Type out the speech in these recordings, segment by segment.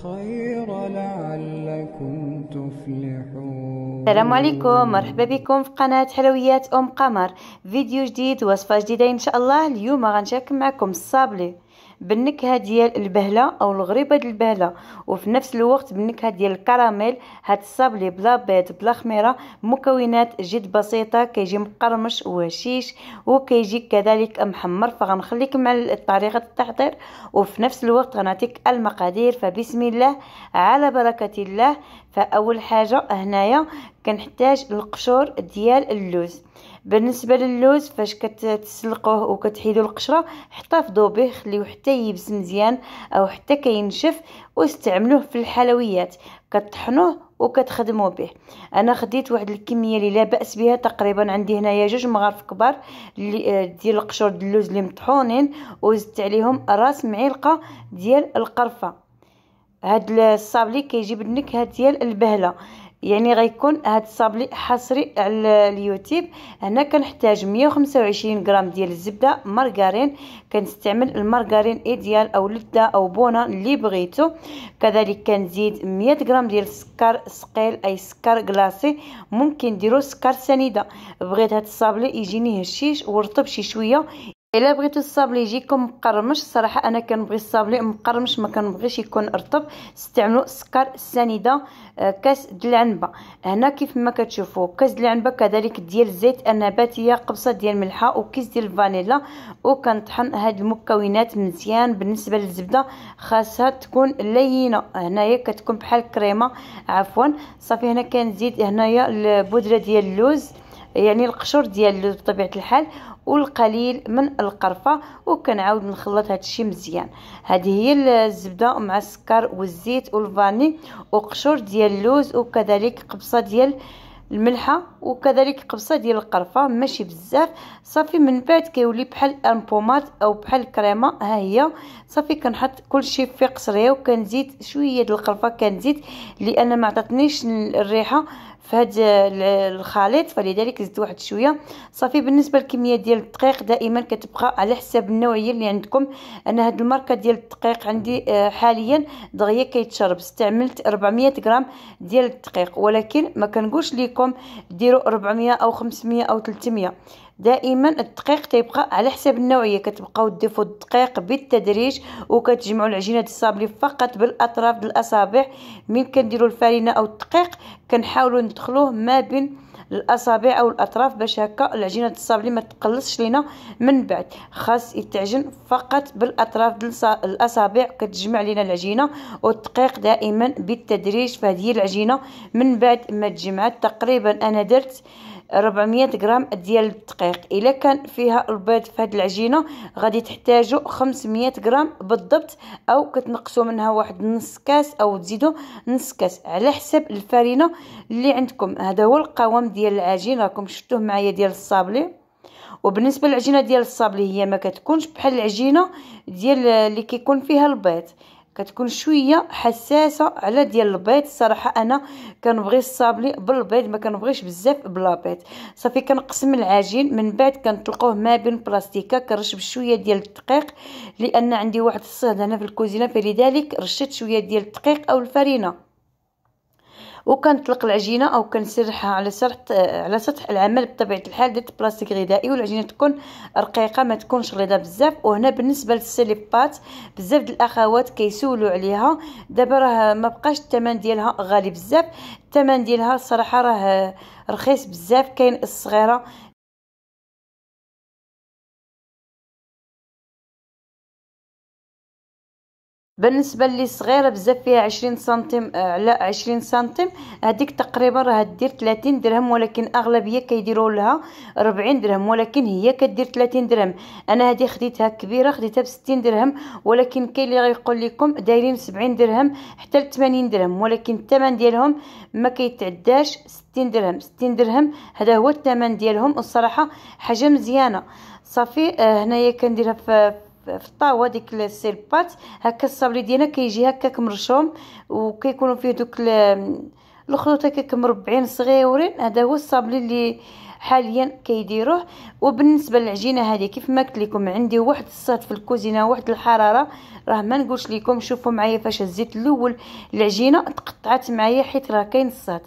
الخير لعلكم تفلحون. السلام عليكم، مرحبا بكم في قناة حلويات أم قمر. فيديو جديد، وصفة جديدة إن شاء الله. اليوم غنشارك معكم الصابلي بالنكهة ديال البهلة أو الغريبة ديال البهلة، وفي نفس الوقت بالنكهة ديال الكراميل. هاد الصابلي بلا بيض بلا خميرة، مكونات جد بسيطة، كيجي مقرمش وهشيش وكيجي كذلك محمر. فغنخليكم مع طريقة التحضير وفي نفس الوقت غنعطيك المقادير. فبسم الله على بركة الله. فأول حاجة هنايا كنحتاج القشور ديال اللوز. بالنسبه للوز فاش كتسلقوه وكتحيدوا القشره، احتفظوا به، خليوه حتى يبس مزيان او حتى كينشف، واستعملوه في الحلويات، كطحنوه وكتخدموا به. انا خديت واحد الكميه اللي لا باس بها، تقريبا عندي هنايا 2 مغارف كبار ديال القشور ديال اللوز اللي مطحونين، وزدت عليهم راس معلقه ديال القرفه. هاد الصابلي كيجي بالنكهه ديال البهله، يعني غيكون هاد الصابلي حصري على اليوتيوب. هنا كنحتاج 125 غرام ديال الزبده مارغرين، كنستعمل المارغرين ايديال او لذة او بونه اللي بغيتو. كذلك كنزيد 100 غرام ديال السكر ثقيل اي سكر كلاصي، ممكن ديروا سكر سنيده. بغيت هاد الصابلي يجيني هشيش ورطب شي شويه. الا بغيتو الصابلي يجيكم مقرمش، صراحه انا كنبغي الصابلي مقرمش، ما كنبغيش يكون رطب، استعملوا سكر سنيده. كاس ديال العنبه، هنا كيف ما كتشوفوا كاس ديال العنبه، كذلك ديال الزيت النباتيه، قبصه ديال الملحه وكيس ديال الفانيلا. وكنطحن هاد المكونات مزيان. بالنسبه للزبده خاصها تكون لينه، هنايا كتكون بحال كريمه عفوا. صافي هنا كنزيد هنايا البودره ديال اللوز، يعني القشور ديال اللوز بطبيعه الحال، والقليل من القرفه، وكنعاود نخلط هادشي مزيان. هذه هي الزبده مع السكر والزيت والفاني وقشور ديال اللوز، وكذلك قبصه ديال الملحه وكذلك قبصه ديال القرفه، ماشي بزاف. صافي من بعد كيولي بحال ان بومات او بحال الكريمه. ها هي صافي كنحط كلشي في قصريه، وكنزيد شويه ديال القرفه، كنزيد لان ما عطاتنيش الريحه في هذا الخليط، فلذلك زدت واحد شويه. صافي بالنسبه للكميه ديال الدقيق دائما كتبقى على حساب النوعيه اللي عندكم. انا هاد الماركه ديال الدقيق عندي حاليا دغيا كيتشرب، استعملت 400 غرام ديال الدقيق، ولكن ما كنقولش لكم ديروا 400 او 500 او 300. دائما الدقيق تيبقى على حساب النوعيه، كتبقاو تضيفوا الدقيق بالتدريج، وكتجمعوا العجينه ديال الصابلي فقط بالاطراف ديال الاصابع. من كنديروا الفرينه او الدقيق كنحاولوا ندخلوه ما بين الاصابع او الاطراف، باش هكا العجينه ديال الصابلي ما تقلصش لينا. من بعد خاص يتعجن فقط بالاطراف ديال الاصابع، كتجمع لينا العجينه والدقيق دائما بالتدريج. فهذه العجينه من بعد ما تجمعت تقريبا انا درت 400 غرام ديال الدقيق. الا كان فيها البيض في هذه العجينه غادي تحتاجوا 500 غرام بالضبط، او كتنقصوا منها واحد نص كاس او تزيدوا نص كاس على حسب الفرينه اللي عندكم. هذا هو القوام ديال العجين، راكم شفتوه معايا ديال الصابلي. وبالنسبه للعجينه ديال الصابلي هي ما كتكونش بحال العجينه ديال اللي كيكون فيها البيض، كتكون شويه حساسه على ديال البيض. صراحه انا كنبغي الصابلي بالبيض، ما كنبغيش بزاف بلا بيض. صافي كنقسم العجين، من بعد كنطلقوه ما بين بلاستيكه، كنرش بشويه ديال الدقيق لان عندي واحد الصهد هنا في الكوزينه، فلذلك رشيت شويه ديال الدقيق او الفرينه، وكنطلق العجينه او كنسرحها على سطح العمل. بطبيعه الحال درت بلاستيك غذائي، والعجينه تكون رقيقه ما تكونش غليظه بزاف. وهنا بالنسبه للسليبات بزاف د الاخوات كيسولوا عليها، دابا راه ما بقاش الثمن ديالها غالي بزاف، الثمن ديالها الصراحه راه رخيص بزاف. كاين الصغيره بالنسبه لي صغيره بزاف، فيها 20 سنتيم على 20 سنتيم، هذيك تقريبا راه دير 30 درهم، ولكن اغلبيه كيديروا لها 40 درهم، ولكن هي كدير 30 درهم. انا هذه خديتها كبيره، خديتها ب 60 درهم، ولكن كاين اللي غيقول لكم دايرين 70 درهم حتى ل 80 درهم، ولكن الثمن ديالهم ما كيتعداش 60 درهم. 60 درهم هذا هو الثمن ديالهم، والصراحه حاجه مزيانه. صافي هنايا كنديرها في الطاوه ديك السيربات، هكا الصابلي ديالنا كيجي هكاك مرشوم، وكيكونوا فيه دوك الخيوط هكاك مربعين صغيورين. هذا هو الصابلي اللي حاليا كيديروه. وبالنسبه للعجينه هذه كيف ما قلت لكم عندي واحد الصهد في الكوزينه، واحد الحراره، راه ما نقولش لكم. شوفوا معايا فاش هزيت الاول العجينه تقطعت معايا حيت راه كاين الصهد.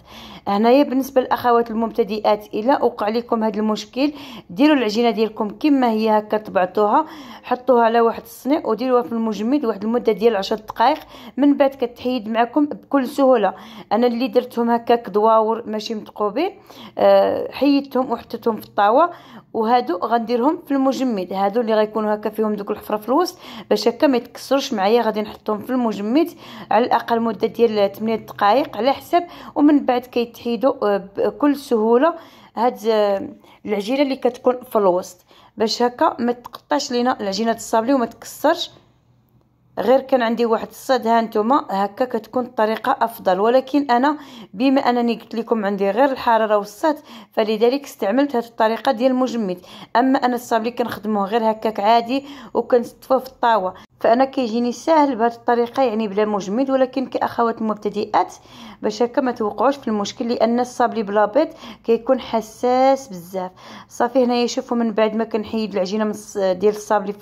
هنايا بالنسبه للاخوات المبتدئات الى وقع لكم هذا المشكل، ديروا العجينه ديالكم كما هي هكا، طبعتوها حطوها على واحد الصنيع وديروها في المجمد واحد المده ديال 10 دقائق، من بعد كتحيد معكم بكل سهوله. انا اللي درتهم هكاك دواور ماشي متقوبين، حيدتهم وحطيتهم في الطاوه، وهادو غنديرهم في المجمد. هادو اللي غيكونوا هكا فيهم دوك الحفره في الوسط باش هكا ما يتكسروش معايا، غادي نحطهم في المجمد على الاقل مده ديال 8 دقائق على حسب، ومن بعد كيتحيدوا بكل سهوله. هاد العجينه اللي كتكون في الوسط باش هكا ما تقطعش لينا العجينه الصابلي وما تكسرش. غير كان عندي واحد الصاد، ها نتوما هكا كتكون الطريقه افضل، ولكن انا بما انني قلت لكم عندي غير الحراره والصاد فلذلك استعملت هذه الطريقه ديال المجمد. اما انا الصابلي كنخدموه غير هكاك عادي وكنستفوه في الطاوه، فانا كيجيني ساهل بهذه الطريقه يعني بلا مجمد. ولكن كاخوات المبتدئات باش هكا ما توقعوش في المشكل، لان الصابلي بلا بيض كيكون حساس بزاف. صافي هنايا شوفوا من بعد ما كنحيد العجينه ديال الصابلي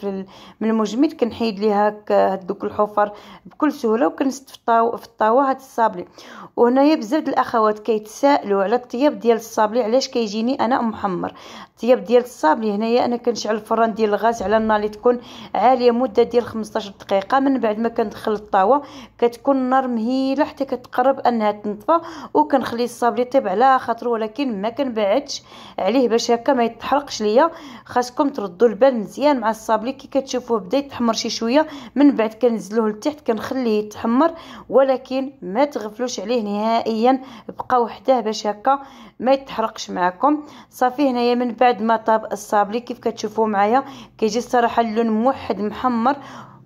من المجمد كنحيد ليها هكا دوك الحفر بكل سهوله وكنست في الطاوه هاد الصابلي. وهنايا بزاف الاخوات كيتسائلوا على الطياب ديال الصابلي علاش كيجيني انا محمر. الطياب ديال الصابلي هنايا انا كنشعل الفران ديال الغاز على النار اللي تكون عاليه مده ديال 15 دقيقه، من بعد ما كندخل الطاوه كتكون النار مهيله حتى كتقرب انها تنطفى، وكنخلي الصابلي يطيب على خاطر، ولكن ما كنبعدش عليه باش هكا ما يتحرقش ليا. خاصكم تردوا البال مزيان مع الصابلي. كي كتشوفوه بدا يتحمر شي شويه من بعد كنزلوه لتحت كنخليه يتحمر، ولكن ما تغفلوش عليه نهائيا، بقاو حداه باش هكا ما يتحرقش معكم. صافي هنايا من بعد ما طاب الصابلي كيف كتشوفوا معايا كيجي الصراحه اللون موحد محمر،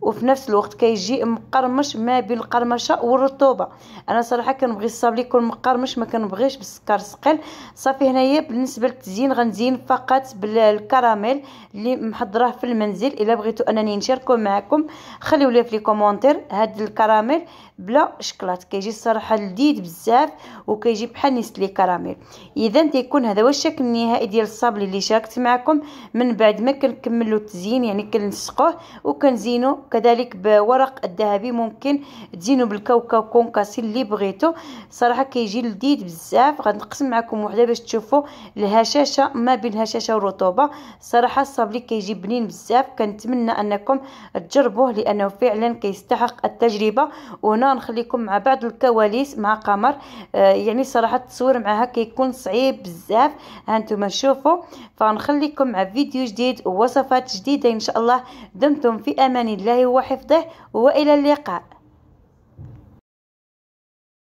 وفي نفس الوقت كيجي مقرمش ما بين القرمشه والرطوبه. انا صراحه كنبغي الصابلي يكون مقرمش، ما كنبغيش بالسكر ثقيل. صافي هنايا بالنسبه للتزيين غنزين فقط بالكراميل اللي محضراه في المنزل. الا بغيتوا انني نشاركه معكم خليوا لي في لي كومونتير. هاد الكراميل بلا شكلاط كيجي الصراحه لذيذ بزاف وكيجي بحال نيسلي كراميل. اذا تيكون هذا هو الشكل النهائي ديال الصابلي اللي شاركت معكم. من بعد ما كنكملوا التزيين يعني كنلصقوه وكنزينو كذلك بورق الذهبي، ممكن تزينوا بالكاوكاو كونكاسي اللي بغيتو. صراحه كيجي لذيذ بزاف. غنقسم معكم وحده باش تشوفوا الهشاشه ما بين الهشاشه والرطوبه. صراحه الصابلي كيجي بنين بزاف، كنتمنى انكم تجربوه لانه فعلا كيستحق التجربه. وهنا نخليكم مع بعض الكواليس مع قمر. يعني صراحه التصوير معها كيكون صعيب بزاف، هانتوما شوفوا. فنخليكم مع فيديو جديد ووصفات جديده ان شاء الله. دمتم في امان الله وحفظه، والى اللقاء.